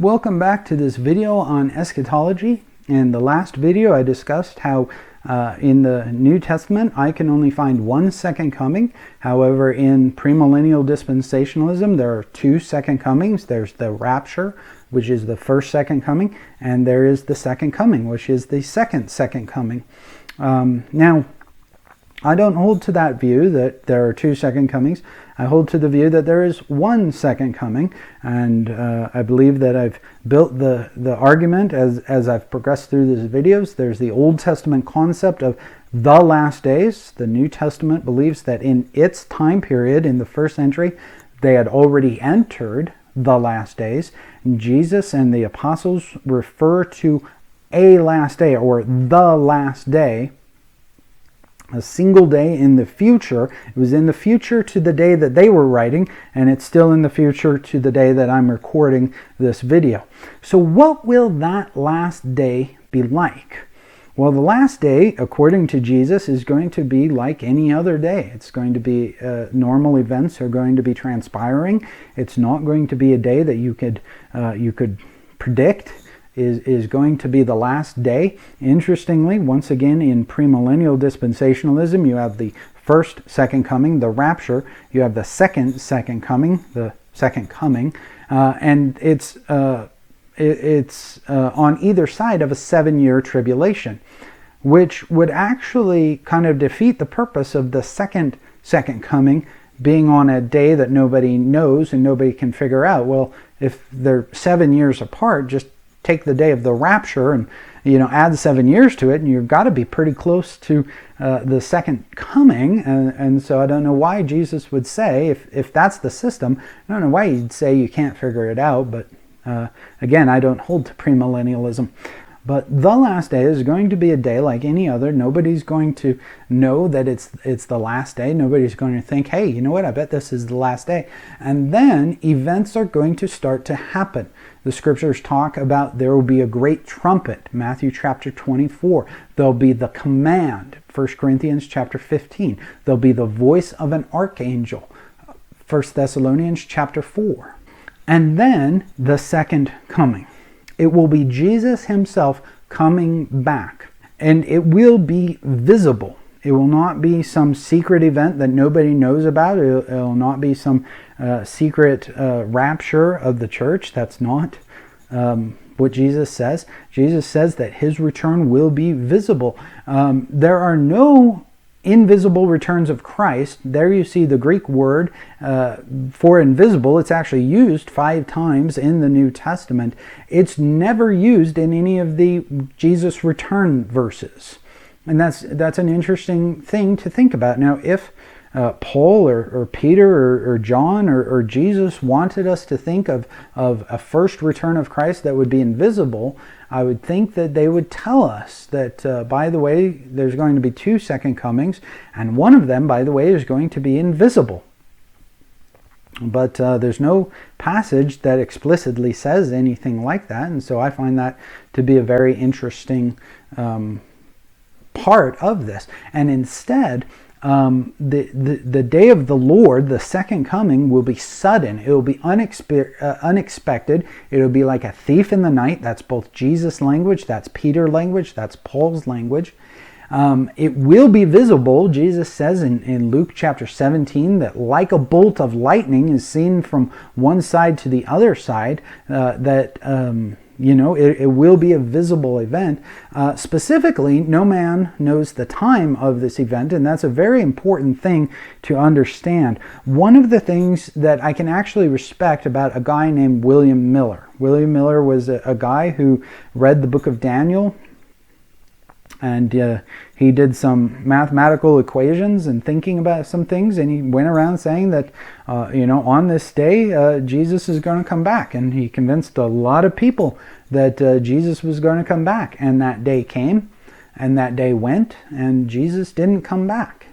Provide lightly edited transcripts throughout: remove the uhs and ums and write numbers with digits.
Welcome back to this video on eschatology. In the last video I discussed how in the New Testament I can only find one second coming. However, in premillennial dispensationalism there are two second comings. There's the rapture, which is the first second coming, and there is the second coming, which is the second coming. Now, I don't hold to that view that there are two second comings. I hold to the view that there is one second coming, and I believe that I've built the argument as I've progressed through these videos. There's the Old Testament concept of the last days. The New Testament believes that in its time period, in the first century, they had already entered the last days. And Jesus and the apostles refer to a last day, or the last day, a single day in the future. It was in the future to the day that they were writing, and it's still in the future to the day that I'm recording this video. So what will that last day be like? Well, the last day, according to Jesus, is going to be like any other day. It's going to be normal events are going to be transpiring. It's not going to be a day that you could predict is going to be the last day. Interestingly, once again, in premillennial dispensationalism, you have the first second coming, the rapture. You have the second coming, the second coming, and it's on either side of a 7-year tribulation, which would actually kind of defeat the purpose of the second coming being on a day that nobody knows and nobody can figure out. Well, if they're 7 years apart, just take the day of the rapture and add 7 years to it, and you've got to be pretty close to the second coming. And so I don't know why Jesus would say, if that's the system, I don't know why he'd say you can't figure it out. But again, I don't hold to premillennialism. But the last day is going to be a day like any other. Nobody's going to know that it's the last day. Nobody's going to think, hey, you know what, I bet this is the last day. And then events are going to start to happen. The scriptures talk about there will be a great trumpet, Matthew chapter 24. There'll be the command, 1 Corinthians chapter 15. There'll be the voice of an archangel, 1 Thessalonians chapter 4. And then the second coming. It will be Jesus himself coming back, and it will be visible. It will not be some secret event that nobody knows about. It will not be some secret rapture of the church. That's not what Jesus says. Jesus says that his return will be visible. There are no invisible returns of Christ. There you see the Greek word for invisible. It's actually used 5 times in the New Testament. It's never used in any of the Jesus return verses. And that's an interesting thing to think about. Now, if Paul or Peter or John or Jesus wanted us to think of a first return of Christ that would be invisible, I would think that they would tell us that, by the way, there's going to be 2 second comings, and one of them, by the way, is going to be invisible. But there's no passage that explicitly says anything like that, and so I find that to be a very interesting part of this. And instead, the day of the Lord, the second coming, will be sudden. It will be unexpected. It will be like a thief in the night. That's both Jesus' language, that's Peter language, that's Paul's language. It will be visible. Jesus says in Luke chapter 17 that like a bolt of lightning is seen from one side to the other side, it will be a visible event. Specifically, no man knows the time of this event, and that's a very important thing to understand. One of the things that I can actually respect about a guy named William Miller. William Miller was a guy who read the book of Daniel, and he did some mathematical equations and thinking about some things, and he went around saying that, on this day, Jesus is going to come back. And he convinced a lot of people that Jesus was going to come back. And that day came, and that day went, and Jesus didn't come back.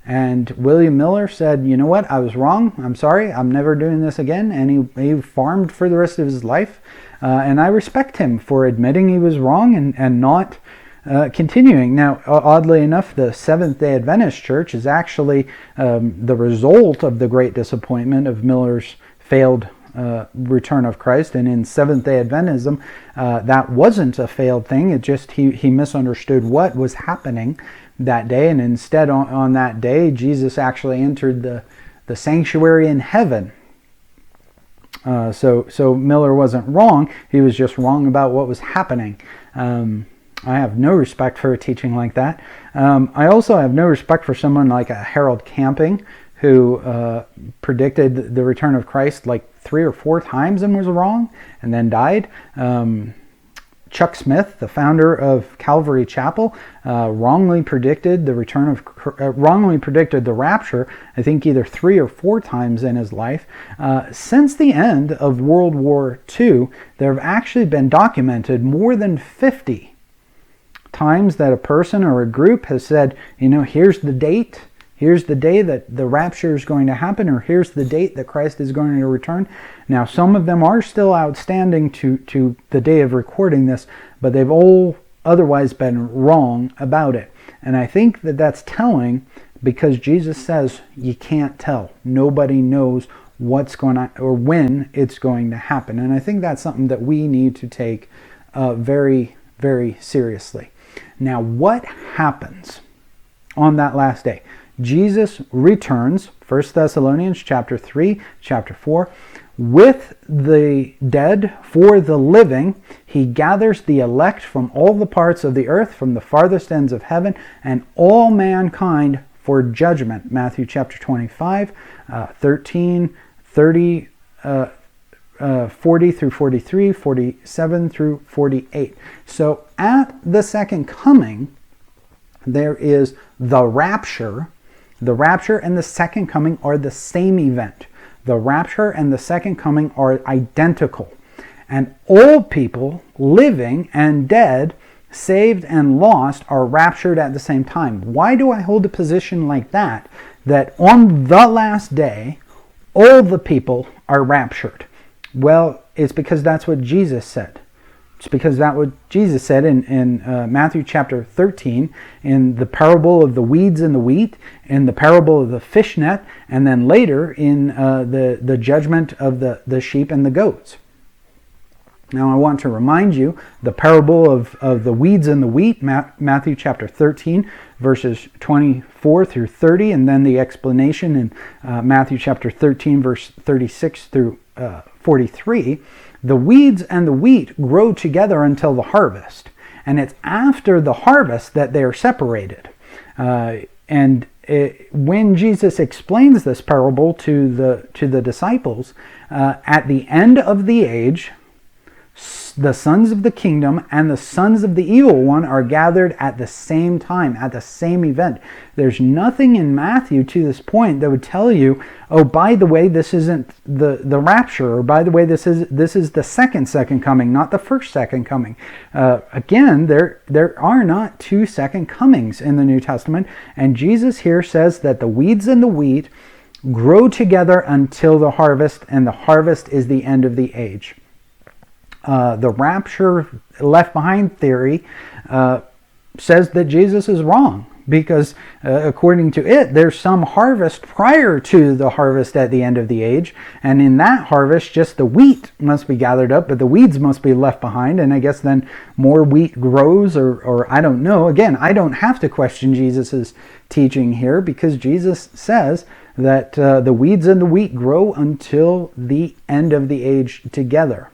And William Miller said, you know what, I was wrong. I'm sorry. I'm never doing this again. And he farmed for the rest of his life. And I respect him for admitting he was wrong and not continuing. Now, oddly enough, the Seventh-day Adventist Church is actually the result of the great disappointment of Miller's failed return of Christ, and in Seventh-day Adventism, that wasn't a failed thing. It just he misunderstood what was happening that day, and instead on that day, Jesus actually entered the sanctuary in heaven. So Miller wasn't wrong. He was just wrong about what was happening. I have no respect for a teaching like that. I also have no respect for someone like a Harold Camping, who predicted the return of Christ like 3 or 4 times and was wrong, and then died. Chuck Smith, the founder of Calvary Chapel, wrongly predicted the rapture, I think either 3 or 4 times in his life. Since the end of World War II, there have actually been documented more than 50 times that a person or a group has said, here's the date. Here's the day that the rapture is going to happen, or here's the date that Christ is going to return. Now, some of them are still outstanding to the day of recording this, but they've all otherwise been wrong about it. And I think that that's telling, because Jesus says you can't tell. Nobody knows what's going to, or when it's going to happen. And I think that's something that we need to take very, very seriously. Now, what happens on that last day? Jesus returns, 1 Thessalonians chapter 3, chapter 4, with the dead for the living. He gathers the elect from all the parts of the earth, from the farthest ends of heaven, and all mankind for judgment. Matthew chapter 25, 13, 30, 40 through 43, 47 through 48. So at the second coming, there is the rapture. The rapture and the second coming are the same event. The rapture and the second coming are identical. And all people, living and dead, saved and lost, are raptured at the same time. Why do I hold a position like that? That on the last day, all the people are raptured. Well, it's because that's what Jesus said. It's because that's what Jesus said in Matthew chapter 13, in the parable of the weeds and the wheat, in the parable of the fish net, and then later in the judgment of the sheep and the goats. Now I want to remind you, the parable of the weeds and the wheat, Matthew chapter 13, verses 24 through 30, and then the explanation in Matthew chapter 13, verse 36 through 43. The weeds and the wheat grow together until the harvest. And it's after the harvest that they are separated. When Jesus explains this parable to the disciples, at the end of the age, the sons of the kingdom and the sons of the evil one are gathered at the same time, at the same event. There's nothing in Matthew to this point that would tell you, oh, by the way, this isn't the rapture, or by the way, this is the second coming, not the first second coming. Again, there are not 2 second comings in the New Testament, and Jesus here says that the weeds and the wheat grow together until the harvest, and the harvest is the end of the age. The rapture left behind theory says that Jesus is wrong, because according to it, there's some harvest prior to the harvest at the end of the age, and in that harvest just the wheat must be gathered up, but the weeds must be left behind, and I guess then more wheat grows, or I don't know. Again, I don't have to question Jesus's teaching here, because Jesus says that the weeds and the wheat grow until the end of the age together.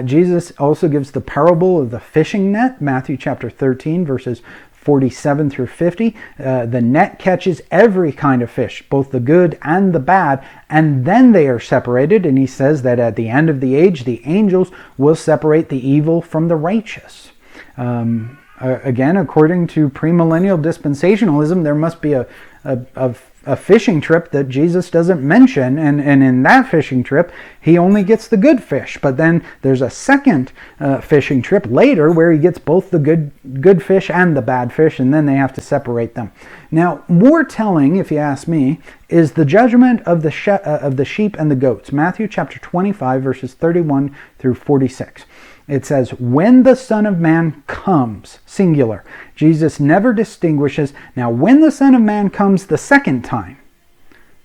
Jesus also gives the parable of the fishing net, Matthew chapter 13, verses 47 through 50. The net catches every kind of fish, both the good and the bad, and then they are separated. And he says that at the end of the age, the angels will separate the evil from the righteous. Again, according to premillennial dispensationalism, there must be a fishing trip that Jesus doesn't mention, and in that fishing trip he only gets the good fish, but then there's a second fishing trip later where he gets both the good fish and the bad fish, and then they have to separate them. Now, more telling, if you ask me, is the judgment of the sheep and the goats, Matthew chapter 25, verses 31 through 46. It says, when the Son of Man comes, singular. Jesus never distinguishes. Now, when the Son of Man comes the second time,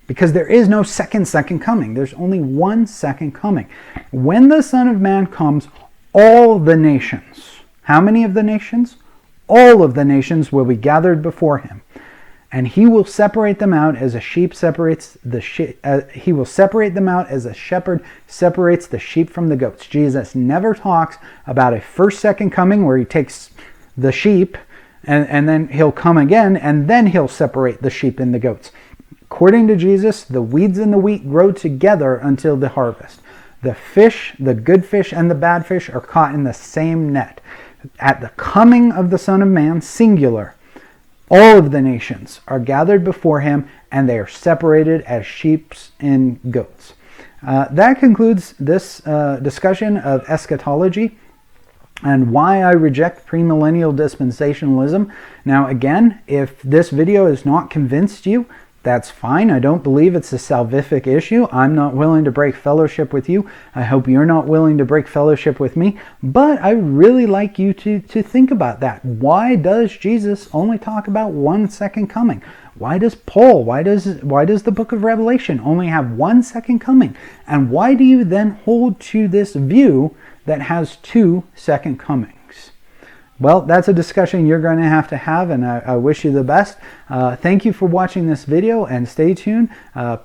because there is no second coming. There's only one second coming. When the Son of Man comes, all the nations, how many of the nations? All of the nations will be gathered before him. And he will separate them out as a sheep separates the sheep. He will separate them out as a shepherd separates the sheep from the goats. Jesus never talks about a first, second coming where he takes the sheep and then he'll come again and then he'll separate the sheep and the goats. According to Jesus, the weeds and the wheat grow together until the harvest. The fish, the good fish and the bad fish are caught in the same net. At the coming of the Son of Man, singular, all of the nations are gathered before him, and they are separated as sheep and goats. That concludes this discussion of eschatology and why I reject premillennial dispensationalism. Now again, if this video has not convinced you, that's fine. I don't believe it's a salvific issue. I'm not willing to break fellowship with you. I hope you're not willing to break fellowship with me. But I really like you to think about that. Why does Jesus only talk about one second coming? Why does Paul, why does the book of Revelation only have one second coming? And why do you then hold to this view that has two second comings? Well, that's a discussion you're going to have, and I wish you the best. Thank you for watching this video, and stay tuned.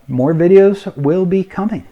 More videos will be coming.